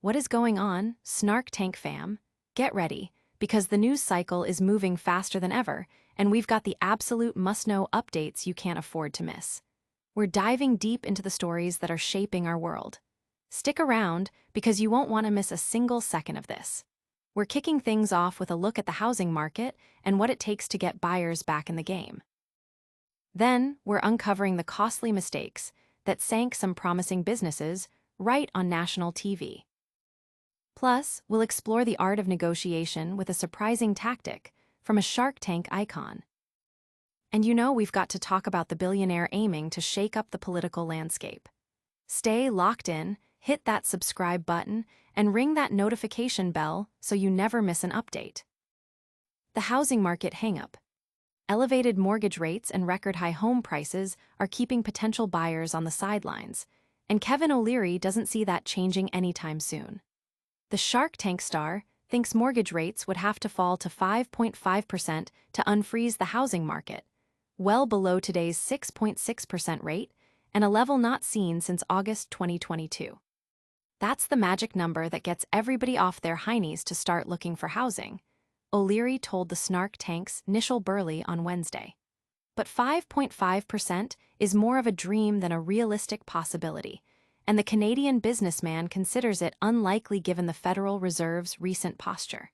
What is going on, Snark Tank fam? Get ready, because the news cycle is moving faster than ever, and we've got the absolute must-know updates you can't afford to miss. We're diving deep into the stories that are shaping our world. Stick around, because you won't want to miss a single second of this. We're kicking things off with a look at the housing market and what it takes to get buyers back in the game. Then, we're uncovering the costly mistakes that sank some promising businesses right on national TV. Plus, we'll explore the art of negotiation with a surprising tactic from a Shark Tank icon. And we've got to talk about the billionaire aiming to shake up the political landscape. Stay locked in, hit that subscribe button, and ring that notification bell so you never miss an update. The housing market hangup. Elevated mortgage rates and record-high home prices are keeping potential buyers on the sidelines, and Kevin O'Leary doesn't see that changing anytime soon. The Shark Tank star thinks mortgage rates would have to fall to 5.5% to unfreeze the housing market, well below today's 6.6% rate, and a level not seen since August 2022. That's the magic number that gets everybody off their heinies to start looking for housing, O'Leary told the Snark Tank's Nishal Burley on Wednesday. But 5.5% is more of a dream than a realistic possibility, and the Canadian businessman considers it unlikely given the Federal Reserve's recent posture.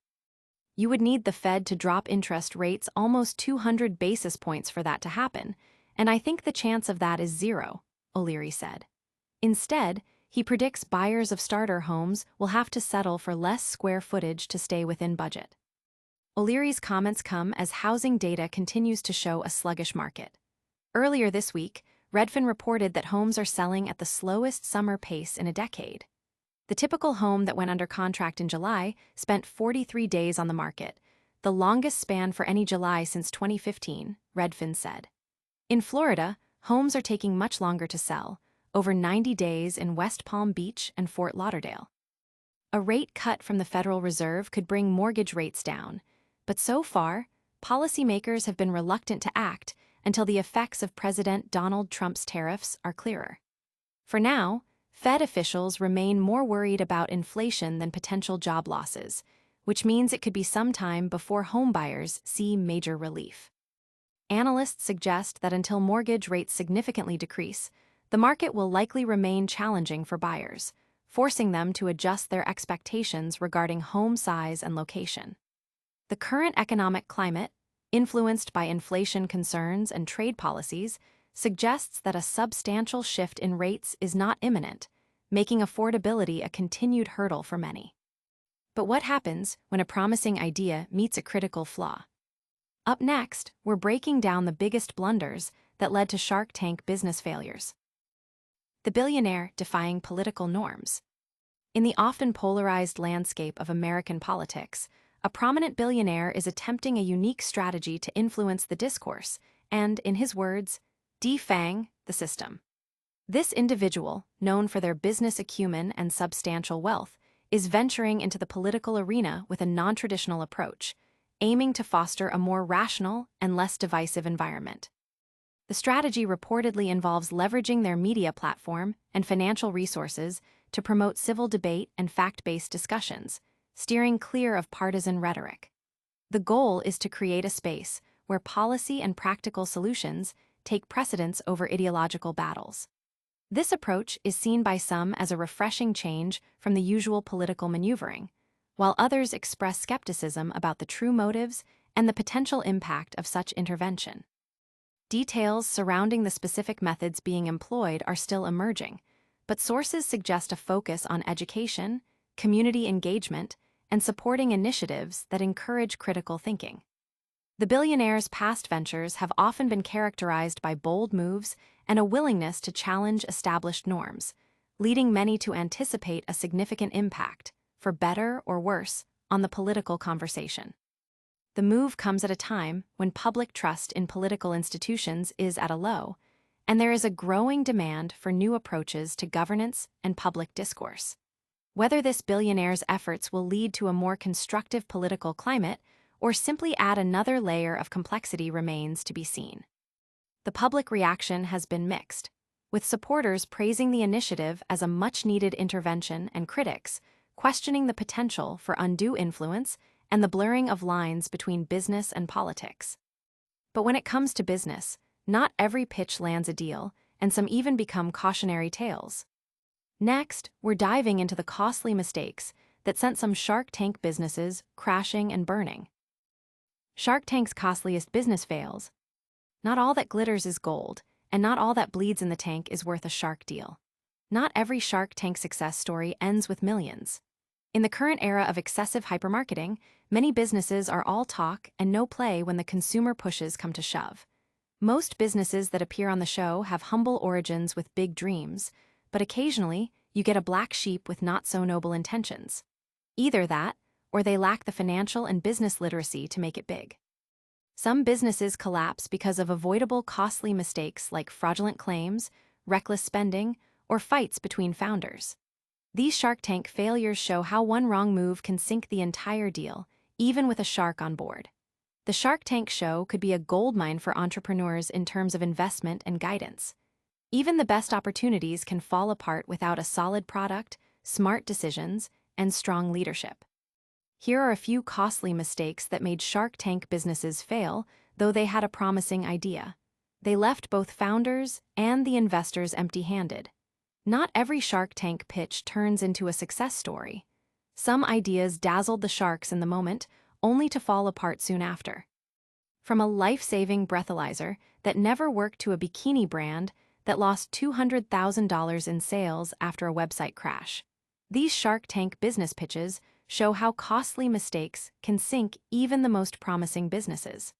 You would need the Fed to drop interest rates almost 200 basis points for that to happen, and I think the chance of that is zero, O'Leary said. Instead, he predicts buyers of starter homes will have to settle for less square footage to stay within budget. O'Leary's comments come as housing data continues to show a sluggish market. Earlier this week, Redfin reported that homes are selling at the slowest summer pace in a decade. The typical home that went under contract in July spent 43 days on the market, the longest span for any July since 2015, Redfin said. In Florida, homes are taking much longer to sell, over 90 days in West Palm Beach and Fort Lauderdale. A rate cut from the Federal Reserve could bring mortgage rates down, but so far, policymakers have been reluctant to act until the effects of President Donald Trump's tariffs are clearer. For now, Fed officials remain more worried about inflation than potential job losses, which means it could be some time before homebuyers see major relief. Analysts suggest that until mortgage rates significantly decrease, the market will likely remain challenging for buyers, forcing them to adjust their expectations regarding home size and location. The current economic climate, influenced by inflation concerns and trade policies, suggests that a substantial shift in rates is not imminent, making affordability a continued hurdle for many. But what happens when a promising idea meets a critical flaw? Up next, we're breaking down the biggest blunders that led to Shark Tank business failures. The billionaire defying political norms. In the often polarized landscape of American politics, a prominent billionaire is attempting a unique strategy to influence the discourse and, in his words, defang the system. This individual, known for their business acumen and substantial wealth, is venturing into the political arena with a non-traditional approach, aiming to foster a more rational and less divisive environment. The strategy reportedly involves leveraging their media platform and financial resources to promote civil debate and fact-based discussions, steering clear of partisan rhetoric. The goal is to create a space where policy and practical solutions take precedence over ideological battles. This approach is seen by some as a refreshing change from the usual political maneuvering, while others express skepticism about the true motives and the potential impact of such intervention. Details surrounding the specific methods being employed are still emerging, but sources suggest a focus on education, community engagement, and supporting initiatives that encourage critical thinking. The billionaire's past ventures have often been characterized by bold moves and a willingness to challenge established norms, leading many to anticipate a significant impact, for better or worse, on the political conversation. The move comes at a time when public trust in political institutions is at a low, and there is a growing demand for new approaches to governance and public discourse. Whether this billionaire's efforts will lead to a more constructive political climate or simply add another layer of complexity remains to be seen. The public reaction has been mixed, with supporters praising the initiative as a much-needed intervention and critics questioning the potential for undue influence and the blurring of lines between business and politics. But when it comes to business, not every pitch lands a deal, and some even become cautionary tales. Next, we're diving into the costly mistakes that sent some Shark Tank businesses crashing and burning. Shark Tank's costliest business fails. Not all that glitters is gold, and not all that bleeds in the tank is worth a shark deal. Not every Shark Tank success story ends with millions. In the current era of excessive hypermarketing, many businesses are all talk and no play when the consumer pushes come to shove. Most businesses that appear on the show have humble origins with big dreams, but occasionally you get a black sheep with not-so-noble intentions. Either that, or they lack the financial and business literacy to make it big. Some businesses collapse because of avoidable costly mistakes like fraudulent claims, reckless spending, or fights between founders. These Shark Tank failures show how one wrong move can sink the entire deal, even with a shark on board. The Shark Tank show could be a goldmine for entrepreneurs in terms of investment and guidance. Even the best opportunities can fall apart without a solid product, smart decisions, and strong leadership. Here are a few costly mistakes that made Shark Tank businesses fail, though they had a promising idea. They left both founders and the investors empty-handed. Not every Shark Tank pitch turns into a success story. Some ideas dazzled the sharks in the moment, only to fall apart soon after. From a life-saving breathalyzer that never worked to a bikini brand that lost $200,000 in sales after a website crash. These Shark Tank business pitches show how costly mistakes can sink even the most promising businesses.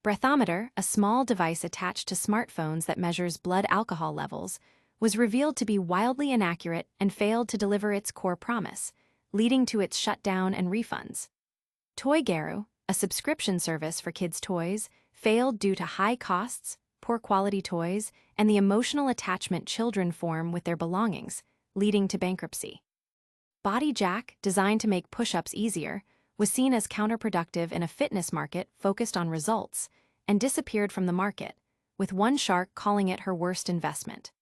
Breathometer, a small device attached to smartphones that measures blood alcohol levels, was revealed to be wildly inaccurate and failed to deliver its core promise, leading to its shutdown and refunds. Toy-Guru, a subscription service for kids' toys, failed due to high costs, poor quality toys, and the emotional attachment children form with their belongings, leading to bankruptcy. Body Jack, designed to make push-ups easier, was seen as counterproductive in a fitness market focused on results, and disappeared from the market, with one shark calling it her worst investment.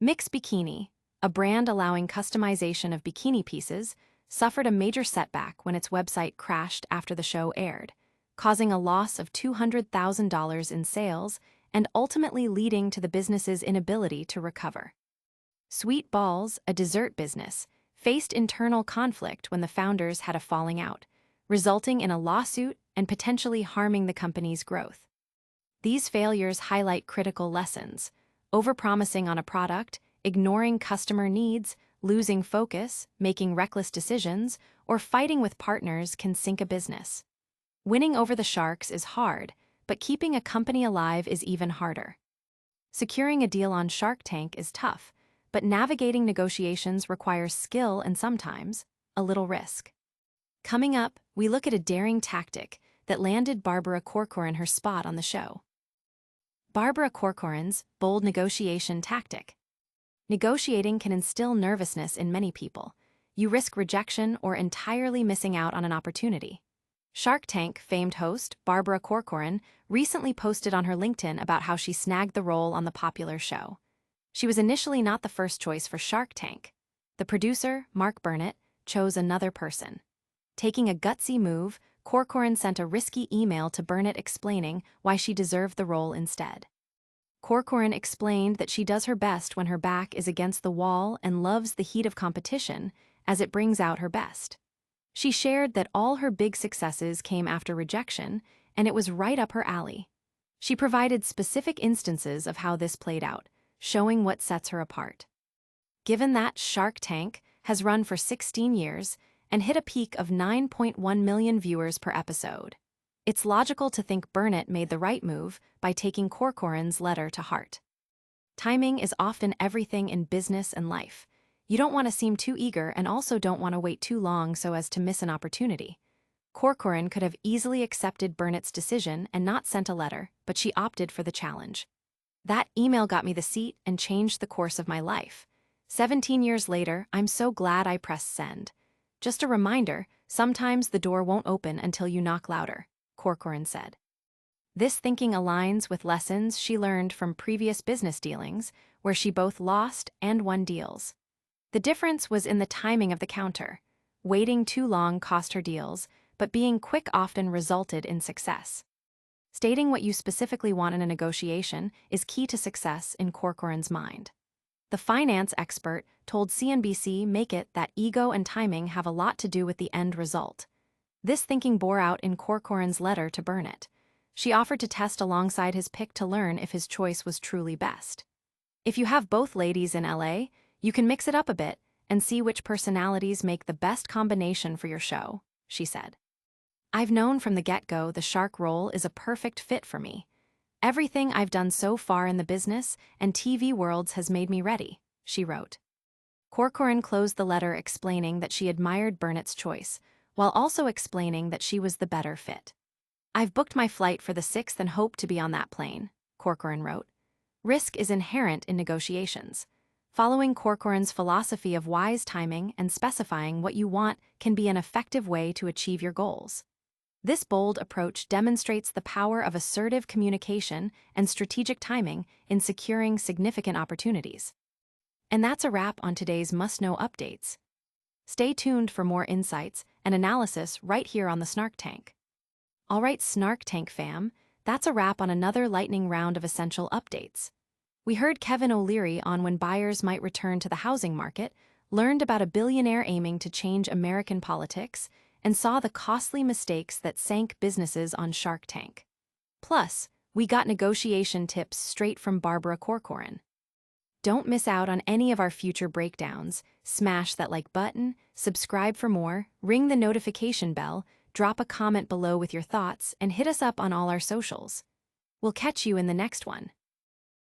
Mix Bikini, a brand allowing customization of bikini pieces, suffered a major setback when its website crashed after the show aired, causing a loss of $200,000 in sales and ultimately leading to the business's inability to recover. Sweet Balls, a dessert business, faced internal conflict when the founders had a falling out, resulting in a lawsuit and potentially harming the company's growth. These failures highlight critical lessons: overpromising on a product, ignoring customer needs, losing focus, making reckless decisions, or fighting with partners can sink a business. Winning over the sharks is hard, but keeping a company alive is even harder. Securing a deal on Shark Tank is tough, but navigating negotiations requires skill and sometimes a little risk. Coming up, we look at a daring tactic that landed Barbara Corcoran her spot on the show. Barbara Corcoran's bold negotiation tactic. Negotiating can instill nervousness in many people. You risk rejection or entirely missing out on an opportunity. Shark Tank famed host Barbara Corcoran recently posted on her LinkedIn about how she snagged the role on the popular show. She was initially not the first choice for Shark Tank. The producer, Mark Burnett, chose another person. Taking a gutsy move, Corcoran sent a risky email to Burnett explaining why she deserved the role instead. Corcoran explained that she does her best when her back is against the wall and loves the heat of competition as it brings out her best. She shared that all her big successes came after rejection, and it was right up her alley. She provided specific instances of how this played out, showing what sets her apart. Given that Shark Tank has run for 16 years and hit a peak of 9.1 million viewers per episode, it's logical to think Burnett made the right move by taking Corcoran's letter to heart. Timing is often everything in business and life. You don't want to seem too eager and also don't want to wait too long so as to miss an opportunity. Corcoran could have easily accepted Burnett's decision and not sent a letter, but she opted for the challenge. That email got me the seat and changed the course of my life. 17 years later, I'm so glad I pressed send. Just a reminder, sometimes the door won't open until you knock louder, Corcoran said. This thinking aligns with lessons she learned from previous business dealings, where she both lost and won deals. The difference was in the timing of the counter. Waiting too long cost her deals, but being quick often resulted in success. Stating what you specifically want in a negotiation is key to success in Corcoran's mind. The finance expert told CNBC Make It that ego and timing have a lot to do with the end result. This thinking bore out in Corcoran's letter to Burnett. She offered to test alongside his pick to learn if his choice was truly best. If you have both ladies in LA, you can mix it up a bit and see which personalities make the best combination for your show, she said. I've known from the get-go the shark role is a perfect fit for me. Everything I've done so far in the business and TV worlds has made me ready, she wrote. Corcoran closed the letter explaining that she admired Burnett's choice, while also explaining that she was the better fit. I've booked my flight for the 6th and hope to be on that plane, Corcoran wrote. Risk is inherent in negotiations. Following Corcoran's philosophy of wise timing and specifying what you want can be an effective way to achieve your goals. This bold approach demonstrates the power of assertive communication and strategic timing in securing significant opportunities. And that's a wrap on today's must-know updates. Stay tuned for more insights and analysis right here on the Snark Tank. All right, Snark Tank fam, that's a wrap on another lightning round of essential updates. We heard Kevin O'Leary on when buyers might return to the housing market, learned about a billionaire aiming to change American politics, and saw the costly mistakes that sank businesses on Shark Tank. Plus, we got negotiation tips straight from Barbara Corcoran. Don't miss out on any of our future breakdowns. Smash that like button, subscribe for more, ring the notification bell, drop a comment below with your thoughts, and hit us up on all our socials. We'll catch you in the next one.